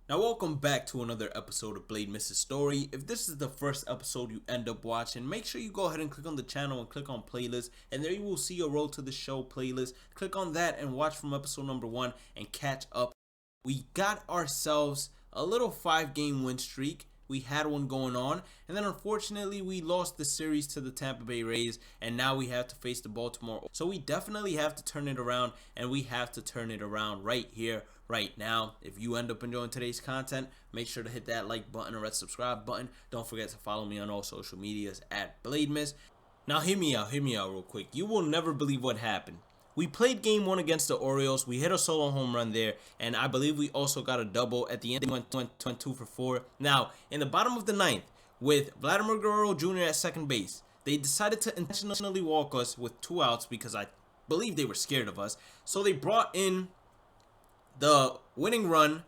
Now welcome back to another episode of Bhlademyst's story. If this is the first episode you end up watching, make sure you go ahead and click on the channel and click on playlist, and there you will see a Road to the Show playlist. Click on that and watch from episode number 1 and catch up. We got ourselves a little 5-game win streak. We had one going on, and then unfortunately we lost the series to the Tampa Bay Rays, and now we have to face the Baltimore. So we definitely have to turn it around, and we have to turn it around right here, right now. If you end up enjoying today's content, make sure to hit that like button or red subscribe button. Don't forget to follow me on all social medias at Bhlademyst. Now hear me out real quick. You will never believe what happened. We played game 1 against the Orioles. We hit a solo home run there, and I believe we also got a double. At the end, went 2 for 4. Now, in the bottom of the 9th, with Vladimir Guerrero Jr. at second base, they decided to intentionally walk us with 2 outs because I believe they were scared of us. So they brought in the winning run,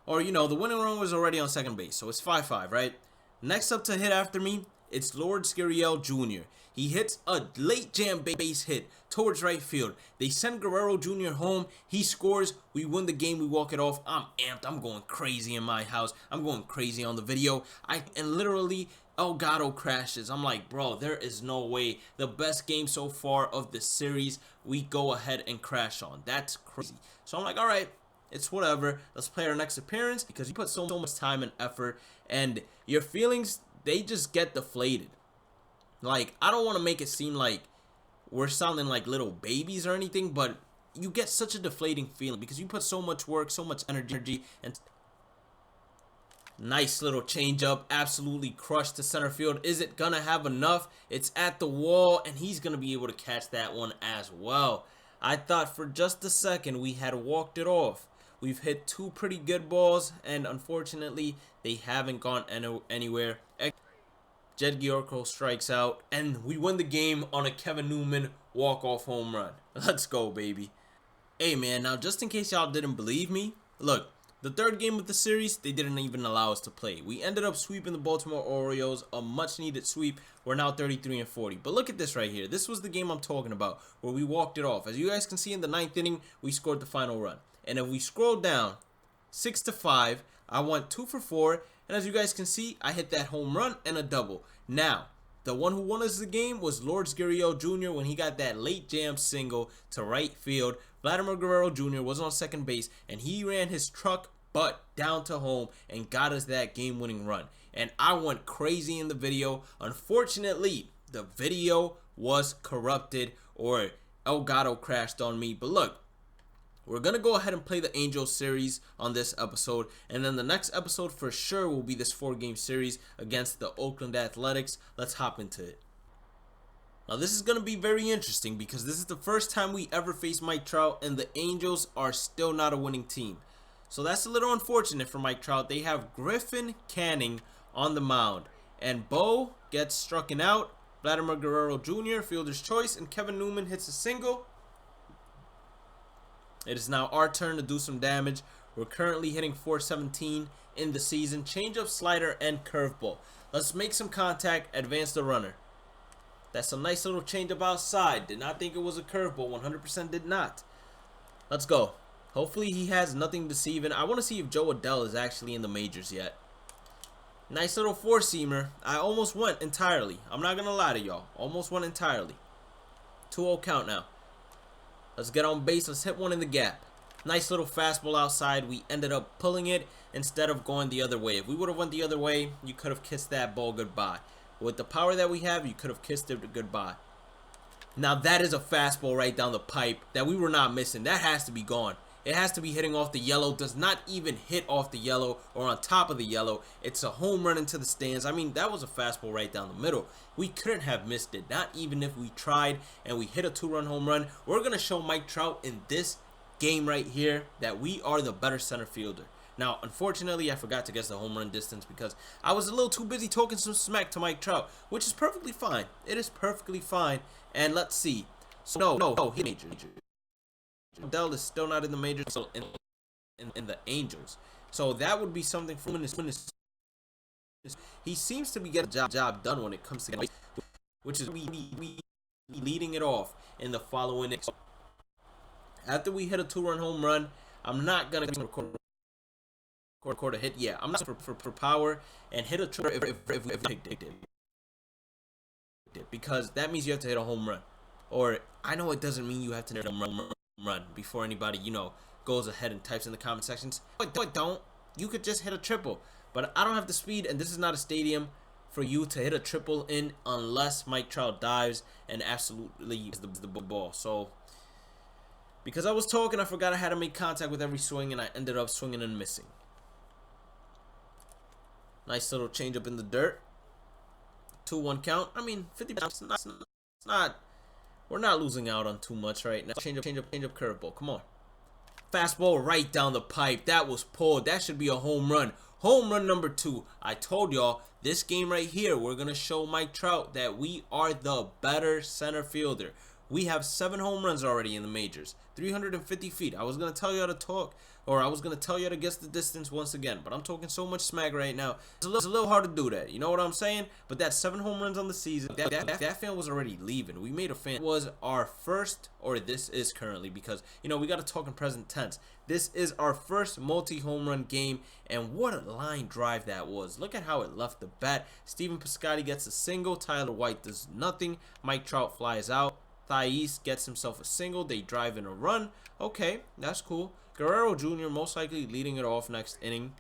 or the winning run was already on second base, so it's 5-5, right? Next up to hit after me, it's Lourdes Gurriel Jr. He hits a late jam base hit towards right field. They send Guerrero Jr. home. He scores. We win the game. We walk it off. I'm amped. I'm going crazy in my house. I'm going crazy on the video. And literally, Elgato crashes. I'm like, bro, there is no way. The best game so far of the series, we go ahead and crash on. That's crazy. So I'm like, all right, it's whatever. Let's play our next appearance, because you put so much time and effort, and your feelings, they just get deflated. Like, I don't want to make it seem like we're sounding like little babies or anything, but you get such a deflating feeling because you put so much work, so much energy, and nice little change up, absolutely crushed to center field. Is it gonna have enough? It's at the wall, and he's gonna be able to catch that one as well. I thought for just a second we had walked it off. We've hit 2 pretty good balls, and unfortunately they haven't gone anywhere. Jed Giorgio strikes out, and we win the game on a Kevin Newman walk-off home run. Let's go, baby. Hey, man, now just in case y'all didn't believe me, look, the 3rd game of the series, they didn't even allow us to play. We ended up sweeping the Baltimore Orioles, a much-needed sweep. We're now 33-40. But look at this right here. This was the game I'm talking about, where we walked it off. As you guys can see in the 9th inning, we scored the final run. And if we scroll down, 6-5, I went 2 for 4, and as you guys can see, I hit that home run and a double. Now, the one who won us the game was Lourdes Gurriel Jr. when he got that late jam single to right field. Vladimir Guerrero Jr. was on second base, and he ran his truck butt down to home and got us that game-winning run. And I went crazy in the video. Unfortunately, the video was corrupted, or Elgato crashed on me. But look, we're going to go ahead and play the Angels series on this episode. And then the next episode for sure will be this 4-game series against the Oakland Athletics. Let's hop into it. Now this is going to be very interesting because this is the first time we ever face Mike Trout, and the Angels are still not a winning team. So that's a little unfortunate for Mike Trout. They have Griffin Canning on the mound, and Bo gets struck out. Vladimir Guerrero Jr., fielder's choice, and Kevin Newman hits a single. It is now our turn to do some damage. We're currently hitting .417 in the season. Changeup, slider, and curveball. Let's make some contact, advance the runner. That's a nice little changeup outside. Did not think it was a curveball. 100% did not. Let's go. Hopefully he has nothing deceiving. I want to see if Joe Adell is actually in the majors yet. Nice little 4-seamer. I almost went entirely. I'm not going to lie to y'all. Almost went entirely. 2-0 count now. Let's get on base. Let's hit one in the gap. Nice little fastball outside. We ended up pulling it instead of going the other way. If we would have went the other way, you could have kissed that ball goodbye. With the power that we have, you could have kissed it goodbye. Now that is a fastball right down the pipe that we were not missing. That has to be gone. It has to be hitting off the yellow. Does not even hit off the yellow or on top of the yellow. It's a home run into the stands. I mean, that was a fastball right down the middle. We couldn't have missed it, not even if we tried, and we hit a 2-run home run. We're going to show Mike Trout in this game right here that we are the better center fielder. Now, unfortunately, I forgot to guess the home run distance because I was a little too busy talking some smack to Mike Trout, which is perfectly fine. It is perfectly fine. And let's see. So, no, he major. Adell is still not in the majors, so in the Angels. So that would be something for his. He seems to be getting the job done when it comes to, which is we leading it off in the following inning. After we hit a 2-run home run, I'm not gonna record record a hit. Yeah, I'm not for power and hit a triple if we picked it. Because that means you have to hit a home run. Or I know it doesn't mean you have to hit a home run before anybody, goes ahead and types in the comment sections. But don't. You could just hit a triple. But I don't have the speed, and this is not a stadium for you to hit a triple in unless Mike Trout dives and absolutely uses the ball. So, because I was talking, I forgot I had to make contact with every swing, and I ended up swinging and missing. Nice little change up in the dirt. 2-1 count. I mean, 50%. It's not. We're not losing out on too much right now. Change up curveball. Come on. Fastball right down the pipe. That was pulled. That should be a home run. Home run number 2. I told y'all, this game right here, we're going to show Mike Trout that we are the better center fielder. We have 7 home runs already in the majors. 350 feet. I was going to tell you how to talk, or I was going to tell you how to guess the distance once again, but I'm talking so much smack right now. It's a little hard to do that. You know what I'm saying? But that's 7 home runs on the season. That fan was already leaving. We made a fan. It was our first, or this is currently, because, we got to talk in present tense. This is our first multi-home run game, and what a line drive that was. Look at how it left the bat. Steven Piscotty gets a single. Tyler White does nothing. Mike Trout flies out. Thais gets himself a single. They drive in a run. Okay, that's cool. Guerrero Jr. most likely leading it off next inning.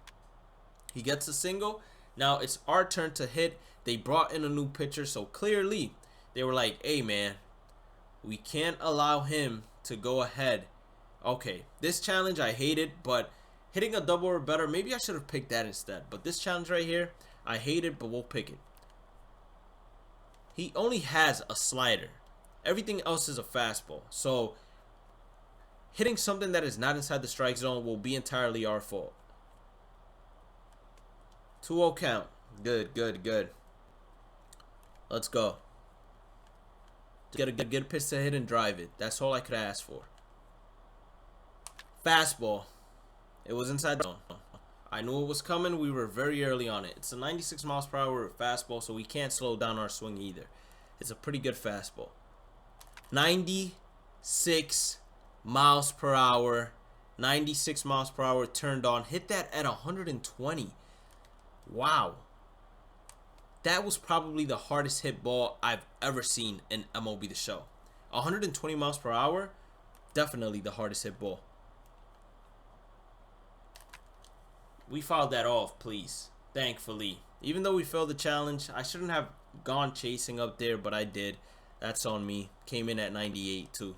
He gets a single. Now it's our turn to hit. They brought in a new pitcher, so clearly they were like, hey, man, we can't allow him to go ahead. Okay, this challenge I hated, but hitting a double or better, maybe I should have picked that instead. But this challenge right here, I hate it, but we'll pick it. He only has a slider. Everything else is a fastball. So hitting something that is not inside the strike zone will be entirely our fault. 2-0 count. Good. Let's go. Get a pitch to hit and drive it. That's all I could ask for. Fastball. It was inside the zone. I knew it was coming. We were very early on it. It's a 96 miles per hour fastball, so we can't slow down our swing either. It's a pretty good fastball. 96 miles per hour. 96 miles per hour turned on. Hit that at 120. Wow. That was probably the hardest hit ball I've ever seen in MLB The Show. 120 miles per hour. Definitely the hardest hit ball. We fouled that off, please. Thankfully. Even though we failed the challenge, I shouldn't have gone chasing up there, but I did. That's on me. Came in at 98 too.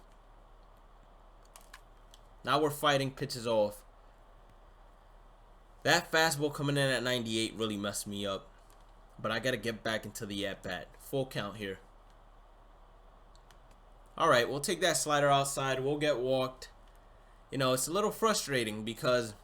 Now we're fighting pitches off. That fastball coming in at 98 really messed me up. But I got to get back into the at-bat. Full count here. Alright, we'll take that slider outside. We'll get walked. It's a little frustrating because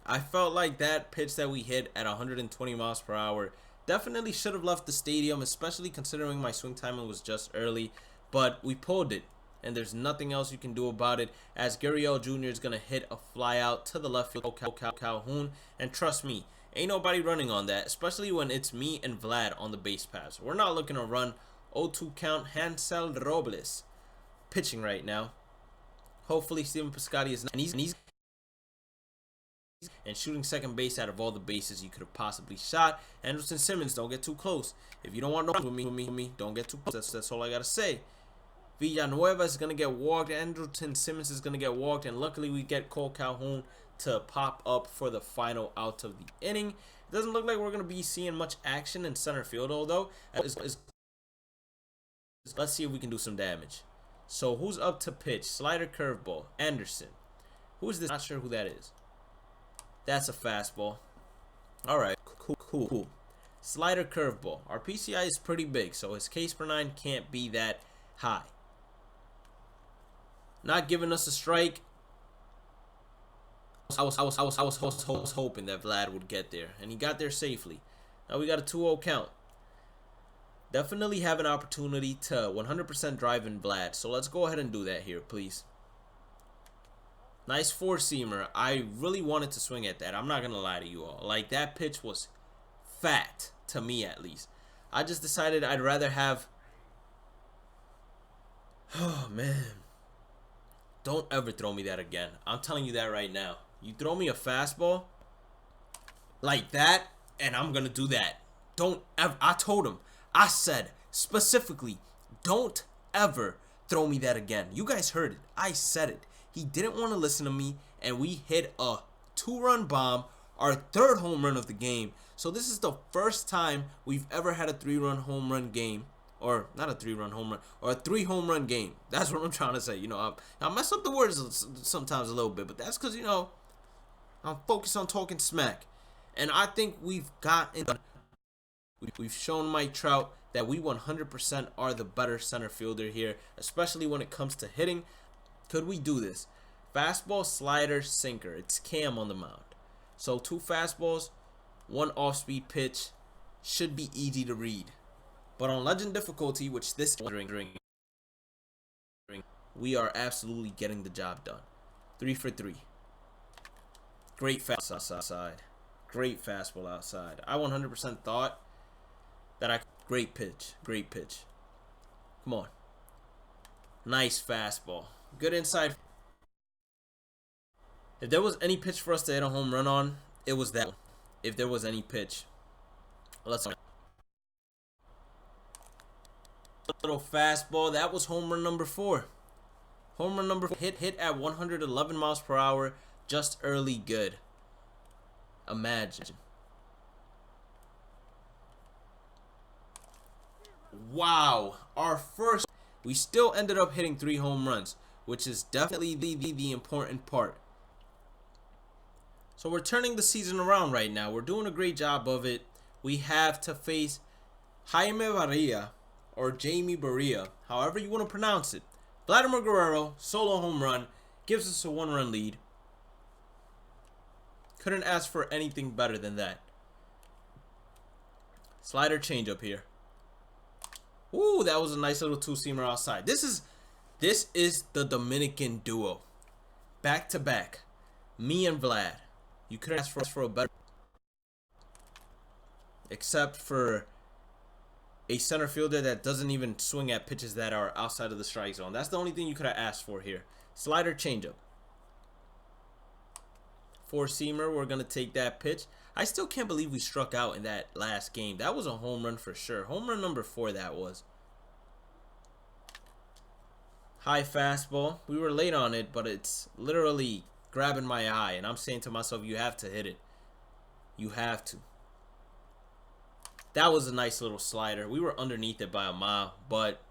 I felt like that pitch that we hit at 120 miles per hour definitely should have left the stadium, especially considering my swing timing was just early. But we pulled it, and there's nothing else you can do about it, as Guerrero Jr. is going to hit a fly out to the left field, Calhoun. And trust me, ain't nobody running on that, especially when it's me and Vlad on the base paths. We're not looking to run. 0-2 count. Hansel Robles pitching right now. Hopefully Steven Piscotty is not, and he's and shooting second base out of all the bases you could have possibly shot. Anderson Simmons, don't get too close. If you don't want no with me, don't get too close. That's all I gotta say. Villanueva is gonna get walked. Anderson Simmons is gonna get walked, and luckily we get Cole Calhoun to pop up for the final out of the inning. It doesn't look like we're gonna be seeing much action in center field, although. Let's see if we can do some damage. So who's up to pitch? Slider, curveball. Anderson. Who is this? Not sure who that is. That's a fastball. Alright, cool. Slider, curveball. Our PCI is pretty big, so his Ks per 9 can't be that high. Not giving us a strike. I was hoping that Vlad would get there, and he got there safely. Now we got a 2-0 count. Definitely have an opportunity to 100% drive in Vlad, so let's go ahead and do that here, please. Nice four-seamer. I really wanted to swing at that. I'm not going to lie to you all. Like, that pitch was fat, to me at least. I just decided I'd rather have... Oh, man. Don't ever throw me that again. I'm telling you that right now. You throw me a fastball, like that, and I'm gonna do that. Don't ever. I told him. I said specifically, don't ever throw me that again. You guys heard it. I said it. He didn't want to listen to me, and we hit a 2-run bomb, our 3rd home run of the game. So this is the first time we've ever had a 3-run home run game. Or not a 3-run home run, or a 3 home run game. That's what I'm trying to say. You know, I mess up the words sometimes a little bit, but that's because, you know, I'm focused on talking smack. And I think we've shown Mike Trout that we 100% are the better center fielder here, especially when it comes to hitting. Could we do this? Fastball, slider, sinker. It's Cam on the mound. So 2 fastballs, 1 off-speed pitch. Should be easy to read. But on legend difficulty, which this we are absolutely getting the job done. 3 for 3. Great fastball outside. Great fastball outside. I 100% thought that great pitch. Great pitch. Come on. Nice fastball. Good inside. If there was any pitch for us to hit a home run on, it was that one. If there was any pitch. Let's go. Little fastball. That was home run number 4. Home run number 4. Hit at 111 miles per hour. Just early good. Imagine. Wow. Our first. We still ended up hitting 3 home runs, which is definitely the important part. So we're turning the season around right now. We're doing a great job of it. We have to face Jaime Barria, or Jamie Barria, however you want to pronounce it. Vladimir Guerrero, solo home run, gives us a 1-run lead. Couldn't ask for anything better than that. Slider changeup here. Ooh, that was a nice little 2-seamer outside. This is the Dominican duo. Back to back. Me and Vlad. You couldn't ask for a better. Except for a center fielder that doesn't even swing at pitches that are outside of the strike zone. That's the only thing you could have asked for here. Slider changeup. 4-seamer, we're going to take that pitch. I still can't believe we struck out in that last game. That was a home run for sure. Home run number 4 that was. High fastball. We were late on it, but it's literally grabbing my eye. And I'm saying to myself, you have to hit it. You have to. That was a nice little slider. We were underneath it by a mile, but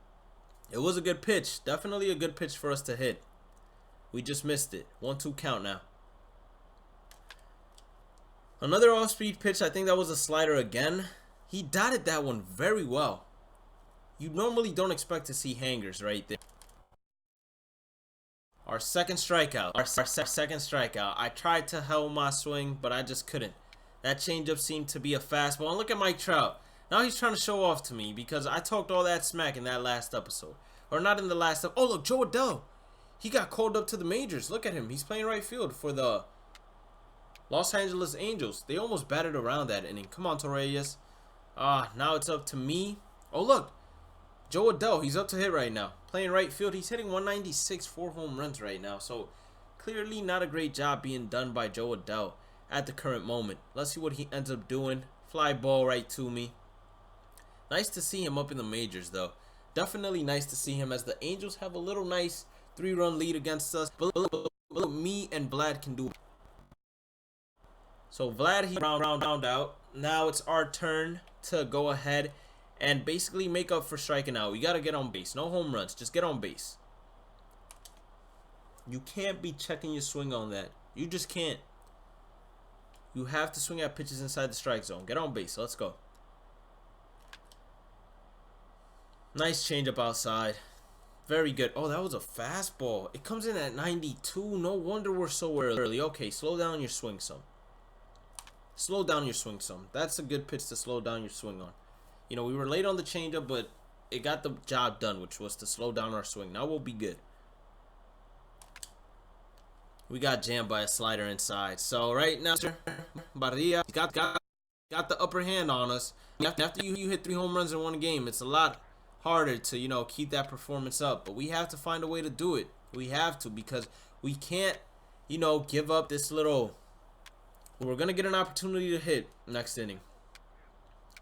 it was a good pitch. Definitely a good pitch for us to hit. We just missed it. 1-2 count now. Another off-speed pitch. I think that was a slider again. He dotted that one very well. You normally don't expect to see hangers right there. Our second strikeout. Our second strikeout. I tried to hold my swing, but I just couldn't. That changeup seemed to be a fastball. And look at Mike Trout. Now he's trying to show off to me because I talked all that smack in that last episode. Or not in the last episode. Oh, look, Joe Adell. He got called up to the majors. Look at him. He's playing right field for the Los Angeles Angels. They almost batted around that inning. Come on, Torreyes. Now it's up to me. Oh, look. Joe Adell, he's up to hit right now. Playing right field. He's hitting 196, 4 home runs right now. So, clearly not a great job being done by Joe Adell at the current moment. Let's see what he ends up doing. Fly ball right to me. Nice to see him up in the majors, though. Definitely nice to see him as the Angels have a little nice 3-run lead against us. But me and Vlad can do. So, Vlad, he round out. Now it's our turn to go ahead and basically make up for striking out. We got to get on base. No home runs. Just get on base. You can't be checking your swing on that. You just can't. You have to swing at pitches inside the strike zone. Get on base. Let's go. Nice changeup outside. Very good. Oh, that was a fastball. It comes in at 92. No wonder we're so early. Okay, slow down your swing some. Slow down your swing some. That's a good pitch to slow down your swing on. You know, we were late on the changeup, but it got the job done, which was to slow down our swing. Now we'll be good. We got jammed by a slider inside. So right now, Barria got the upper hand on us. After you hit 3 home runs in one game, it's a lot harder to, you know, keep that performance up. But we have to find a way to do it. We have to, because we can't, you know, give up this little We're going to get an opportunity to hit next inning.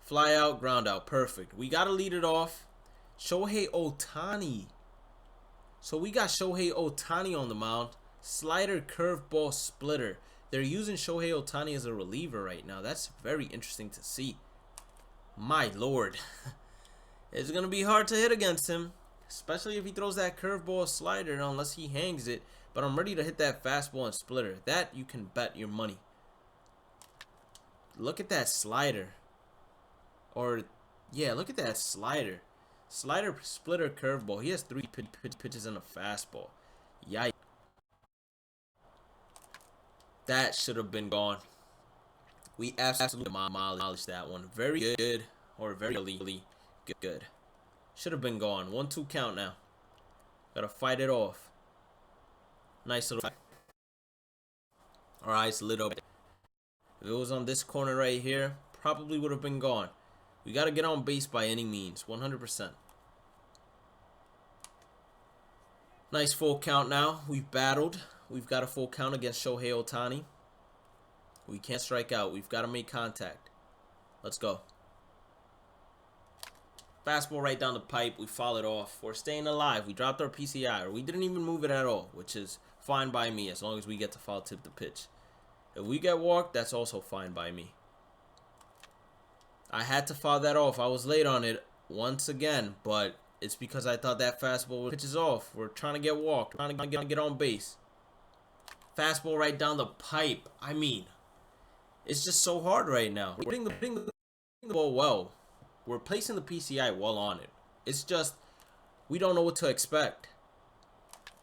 Fly out, ground out. Perfect. We got to lead it off. Shohei Ohtani. So we got Shohei Ohtani on the mound. Slider, curveball, splitter. They're using Shohei Ohtani as a reliever right now. That's very interesting to see. My lord. It's going to be hard to hit against him, especially if he throws that curveball slider unless he hangs it. But I'm ready to hit that fastball and splitter. That you can bet your money. Look at that slider. Or, yeah, look at that slider. Slider, splitter, curveball. He has 3 pitches and a fastball. Yikes. That should have been gone. We absolutely demolished that one. Very good. Or very good. Should have been gone. 1-2 count now. Gotta fight it off. Nice little. Our eyes lit up. If it was on this corner right here, probably would have been gone. We gotta get on base by any means. 100%. Nice full count now. We've battled. We've got a full count against Shohei Ohtani. We can't strike out. We've got to make contact. Let's go. Fastball right down the pipe. We foul it off. We're staying alive. We dropped our PCI, or we didn't even move it at all, which is fine by me as long as we get to foul tip the pitch. If we get walked, that's also fine by me. I had to foul that off. I was late on it once again, but it's because I thought that fastball pitches off. We're trying to get walked. Trying to get on base. Fastball right down the pipe. I mean, it's just so hard right now. We're hitting the ball well. We're placing the PCI well on it. It's just, we don't know what to expect.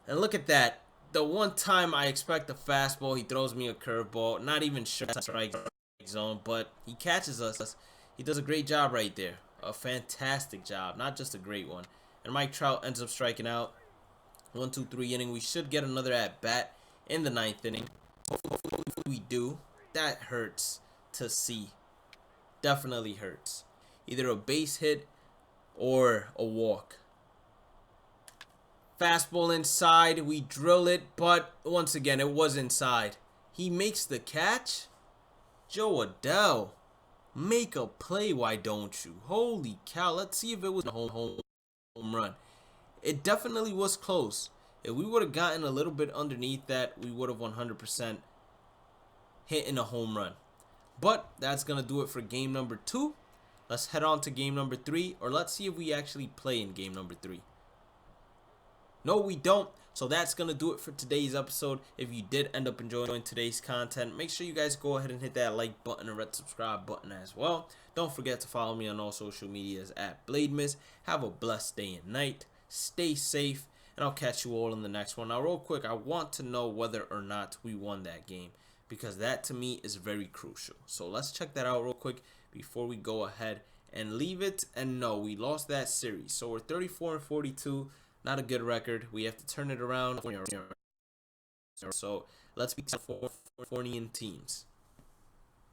And look at that. The one time I expect a fastball, he throws me a curveball. Not even sure that's strike zone, but he catches us. He does a great job right there. A fantastic job. Not just a great one. And Mike Trout ends up striking out. 1-2-3 inning. We should get another at-bat in the 9th inning. Hopefully we do. That hurts to see. Definitely hurts. Either a base hit or a walk. Fastball inside. We drill it, but once again, it was inside. He makes the catch. Joe Adell. Make a play, why don't you? Holy cow. Let's see if it was a home run. It definitely was close. If we would have gotten a little bit underneath that, we would have 100% hit in a home run. But that's going to do it for game number 2. Let's head on to game number 3, or let's see if we actually play in game number 3. No, we don't. So that's going to do it for today's episode. If you did end up enjoying today's content, make sure you guys go ahead and hit that like button and red subscribe button as well. Don't forget to follow me on all social medias at Bhlademyst. Have a blessed day and night. Stay safe, and I'll catch you all in the next one. Now, real quick, I want to know whether or not we won that game, because that to me is very crucial. So let's check that out real quick before we go ahead and leave it. And no, we lost that series. So we're 34-42. Not a good record. We have to turn it around. So let's be 4 teams.